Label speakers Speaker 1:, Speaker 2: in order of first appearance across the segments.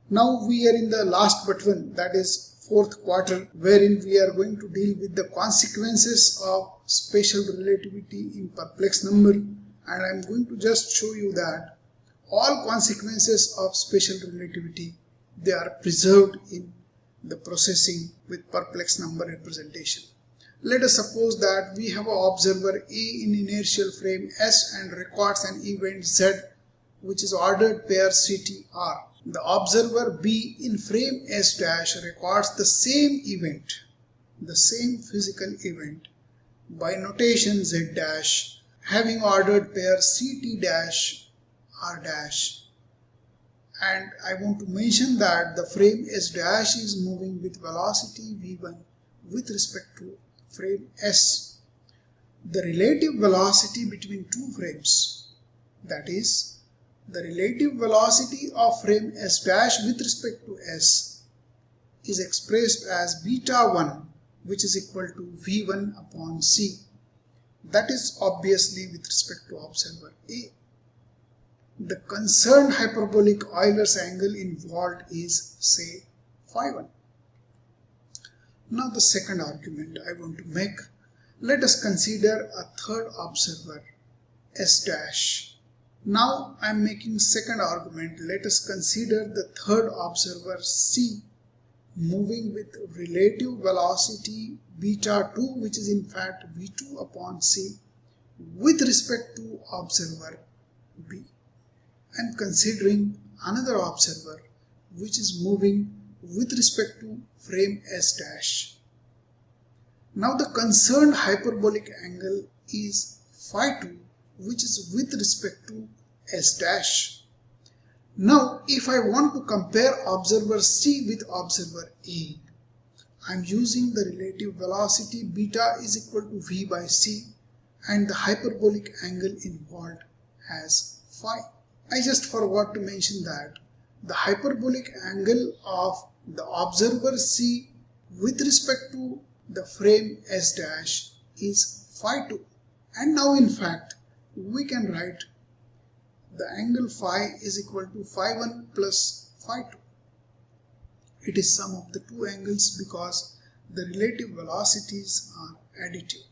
Speaker 1: Now we are in the last but one, that is fourth quarter, wherein we are going to deal with the consequences of special relativity in perplex number, and I am going to just show you that all consequences of special relativity, they are preserved in the processing with perplex number representation. Let us suppose that we have an observer A in inertial frame S and records an event Z which is ordered pair CTR. The observer B in frame S dash records the same event, the same physical event, by notation Z dash having ordered pair CT dash R dash. And I want to mention that the frame S dash is moving with velocity V1 with respect to frame S. The relative velocity between two frames, that is, the relative velocity of frame S dash with respect to S, is expressed as beta 1, which is equal to V1 upon C. That is obviously with respect to observer A. The concerned hyperbolic Euler's angle involved is, say, phi 1. Now the second argument I want to make, let us consider a third observer S dash. Now I am making second argument, let us consider the third observer C moving with relative velocity beta 2, which is in fact V2 upon C, with respect to observer B. I am considering another observer which is moving with respect to frame S dash. Now the concerned hyperbolic angle is phi 2, which is with respect to S dash. Now if I want to compare observer C with observer A, I am using the relative velocity beta is equal to V by C and the hyperbolic angle involved as phi. I just forgot to mention that the hyperbolic angle of the observer C with respect to the frame S dash is phi 2. And now in fact we can write the angle phi is equal to phi 1 plus phi 2. It is sum of the two angles because the relative velocities are additive.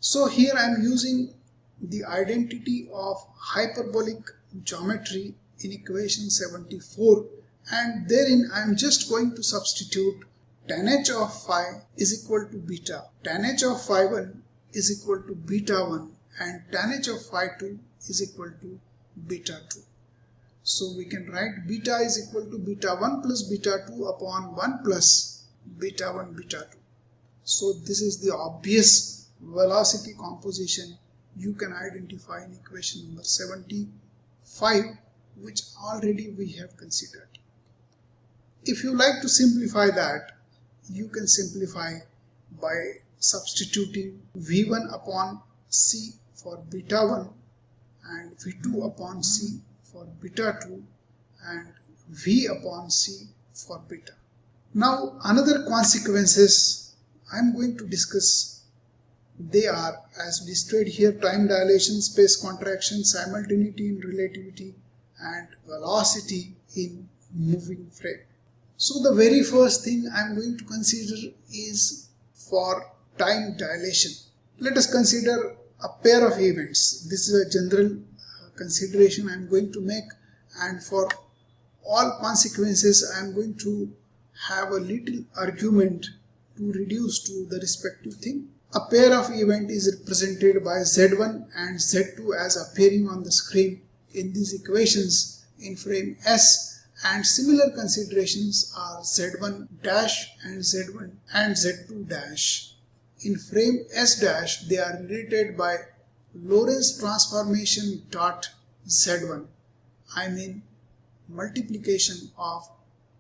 Speaker 1: So here I am using the identity of hyperbolic geometry in equation 74, and therein I am just going to substitute tan h of phi is equal to beta, tan h of phi 1 is equal to beta 1 and tan h of phi 2 is equal to beta 2. So we can write beta is equal to beta 1 plus beta 2 upon 1 plus beta 1 beta 2. So this is the obvious velocity composition you can identify in equation number 75, which already we have considered. If you like to simplify that, you can simplify by substituting V1 upon C for beta 1 and V2 upon C for beta 2 and V upon C for beta. Now another consequences I am going to discuss, they are as listed here: time dilation, space contraction, simultaneity in relativity and velocity in moving frame. So the very first thing I am going to consider is for time dilation. Let us consider a pair of events. This is a general consideration I am going to make, and for all consequences I am going to have a little argument to reduce to the respective thing. A pair of event is represented by Z1 and Z2 as appearing on the screen in these equations in frame S, and similar considerations are Z1 dash and Z1 and Z2 dash. In frame S dash they are related by Lorentz transformation dot Z1. I mean multiplication of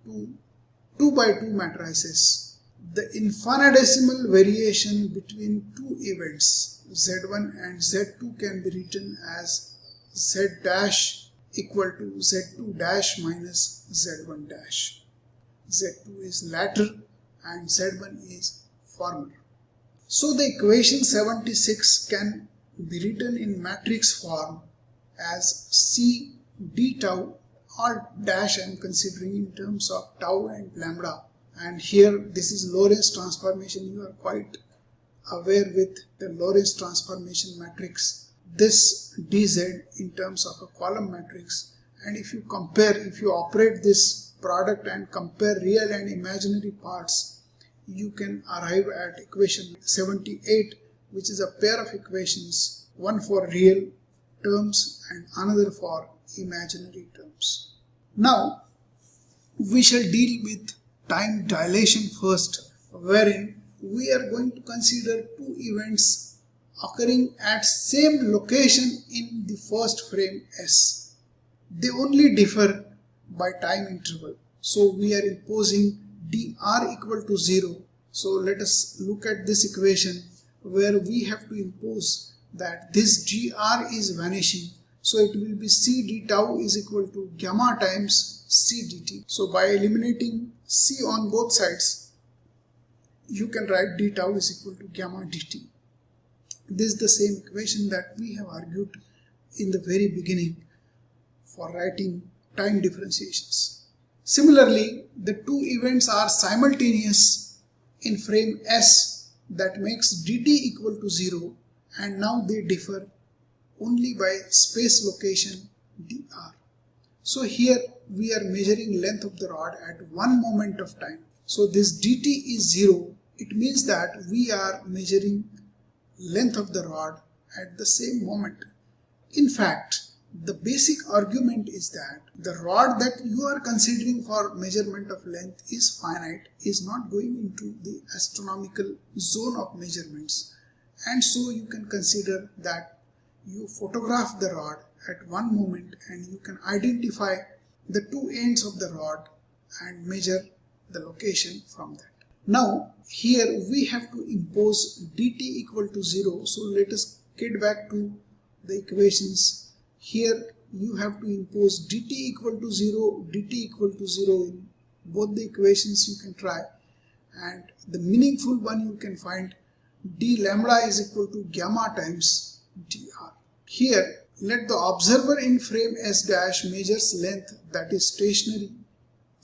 Speaker 1: two by two matrices. The infinitesimal variation between two events Z1 and Z2 can be written as Z dash equal to Z2 dash minus Z1 dash. Z2 is latter and Z1 is former. So the equation 76 can be written in matrix form as C d tau all dash I am considering in terms of tau and lambda, and here this is Lorentz transformation. You are quite aware with the Lorentz transformation matrix, this dz in terms of a column matrix, and if you operate this product and compare real and imaginary parts, you can arrive at equation 78, which is a pair of equations, one for real terms and another for imaginary terms. Now we shall deal with time dilation first, wherein we are going to consider two events occurring at same location in the first frame S. They only differ by time interval. So we are imposing dr equal to 0. So let us look at this equation where we have to impose that this dr is vanishing. So it will be c d tau is equal to gamma times c dt. So by eliminating c on both sides, you can write d tau is equal to gamma dt. This is the same equation that we have argued in the very beginning for writing time differentiations. Similarly, the two events are simultaneous in frame S, that makes dt equal to 0, and now they differ only by space location dr. So here we are measuring length of the rod at one moment of time. So this dt is 0. It means that we are measuring length of the rod at the same moment. In fact, the basic argument is that the rod that you are considering for measurement of length is finite, is not going into the astronomical zone of measurements, and so you can consider that you photograph the rod at one moment and you can identify the two ends of the rod and measure the location from that. Now here we have to impose dt equal to 0. So let us get back to the equations. Here you have to impose dt equal to 0, dt equal to 0 in both the equations. You can try, and the meaningful one you can find d lambda is equal to gamma times dr. Here let the observer in frame S dash measures length that is stationary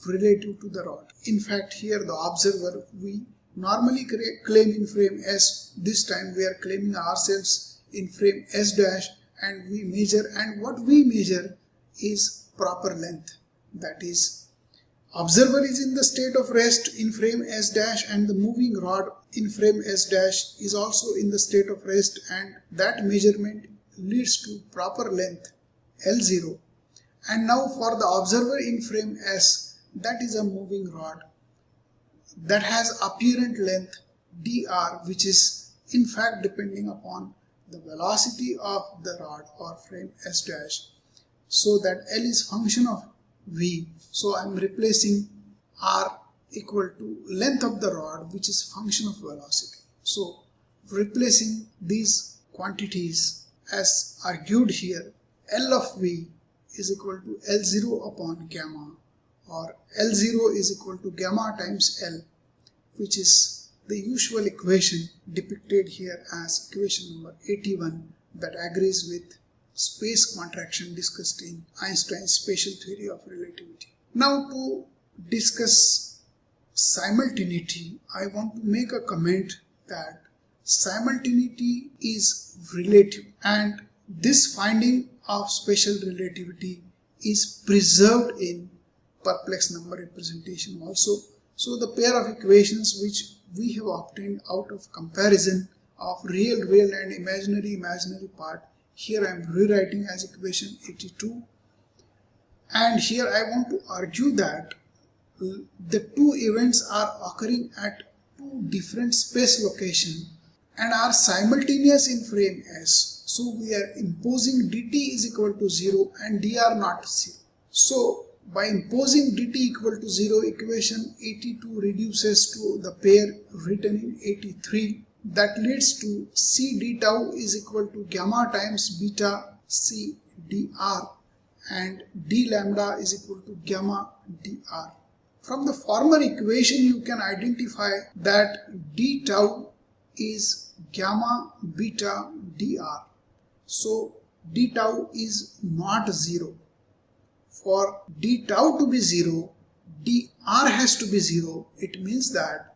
Speaker 1: relative to the rod. In fact, here the observer we normally claim in frame S. This time we are claiming ourselves in frame S dash, and we measure, and what we measure is proper length. That is, observer is in the state of rest in frame S dash, and the moving rod in frame S dash is also in the state of rest, and that measurement leads to proper length L0. And now for the observer in frame S, that is a moving rod that has apparent length dr, which is in fact depending upon the velocity of the rod or frame S dash, so that L is function of V. So I am replacing R equal to length of the rod, which is function of velocity. So replacing these quantities as argued here, L of V is equal to L0 upon gamma, or L0 is equal to gamma times L, which is the usual equation depicted here as equation number 81, that agrees with space contraction discussed in Einstein's special theory of relativity. Now to discuss simultaneity, I want to make a comment that simultaneity is relative, and this finding of special relativity is preserved in perplex number representation also. So the pair of equations which we have obtained out of comparison of real and imaginary part, here I am rewriting as equation 82, and here I want to argue that the two events are occurring at two different space locations and are simultaneous in frame S. So we are imposing dt is equal to 0 and dr not 0. So by imposing dt equal to 0, equation 82 reduces to the pair written in 83, that leads to c d tau is equal to gamma times beta c dr, and d lambda is equal to gamma dr. From the former equation you can identify that d tau is gamma beta dr. So d tau is not 0. for d tau to be 0, dr has to be 0. It means that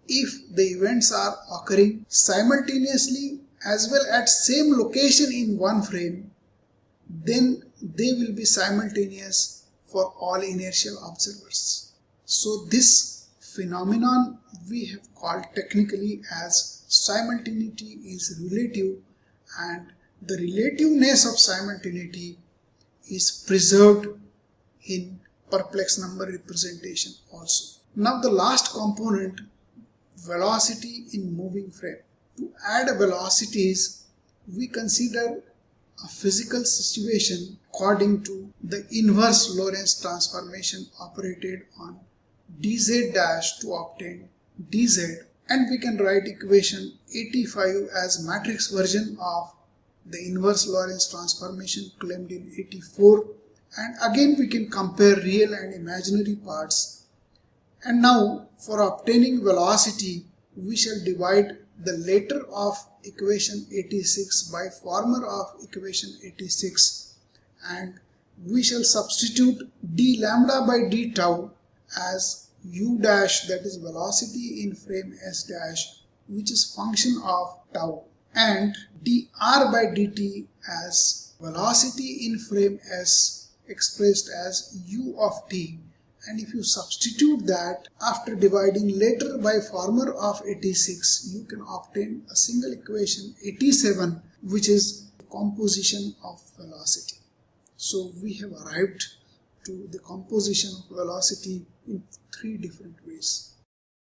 Speaker 1: if the events are occurring simultaneously as well at same location in one frame, then they will be simultaneous for all inertial observers. So this phenomenon we have called technically as simultaneity is relative, and the relativeness of simultaneity is preserved in perplex number representation also. Now the last component, velocity in moving frame. To add velocities, we consider a physical situation according to the inverse Lorentz transformation operated on dz dash to obtain dz, and we can write equation 85 as matrix version of the inverse Lorentz transformation claimed in 84, and again we can compare real and imaginary parts. And now for obtaining velocity, we shall divide the later of equation 86 by former of equation 86, and we shall substitute d lambda by d tau as u dash, that is velocity in frame s dash, which is function of tau, and dr by dt as velocity in frame s expressed as u of t. And if you substitute that after dividing later by former of 86, you can obtain a single equation 87, which is the composition of velocity. So we have arrived to the composition of velocity in 3 different ways.